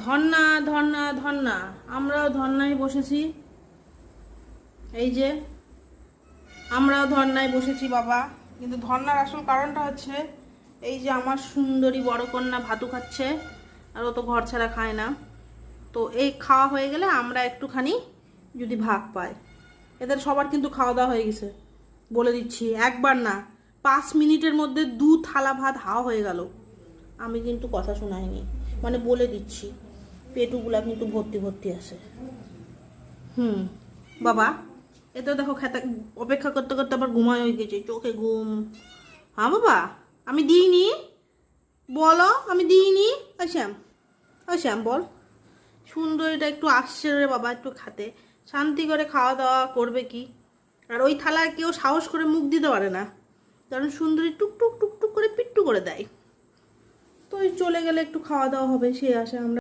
ধর্না ধর্না ধর্না, আমরাও ধর্নায় বসেছি। এই যে আমরাও ধর্নায় বসেছি বাবা। কিন্তু ধর্নার আসল কারণটা হচ্ছে এই যে আমার সুন্দরী বড় কন্যা ভাতু খাচ্ছে, আর ও তো ঘর ছাড়া খায় না। তো এই খাওয়া হয়ে গেলে আমরা একটুখানি যদি ভাগ পাই। এদের সবার কিন্তু খাওয়া দাওয়া হয়ে গেছে, বলে দিচ্ছি। একবার না, 5 মিনিটের মধ্যে 2 থালা ভাত হাওয়া হয়ে গেল। আমি কিন্তু কথা শোনাইনি, মানে বলে দিচ্ছি, পেটুগুলা কিন্তু ভর্তি ভর্তি আছে। বাবা, এতে দেখো খেতে অপেক্ষা করতে করতে আবার ঘুমায় হয়ে গেছে, চোখে ঘুম। হ্যাঁ বাবা, আমি দিইনি, বলো আমি দিইনি। শ্যাম, শ্যাম বল। সুন্দরীটা একটু আসছে রে বাবা, একটু খাতে শান্তি করে খাওয়া দাওয়া করবে কি। আর ওই থালায় কেউ সাহস করে মুখ দিতে পারে না, কারণ সুন্দরী টুকটুক টুকটুক করে পিট্টু করে দেয়। তো ওই চলে গেলে একটু খাওয়া দাওয়া হবে, সে আসে আমরা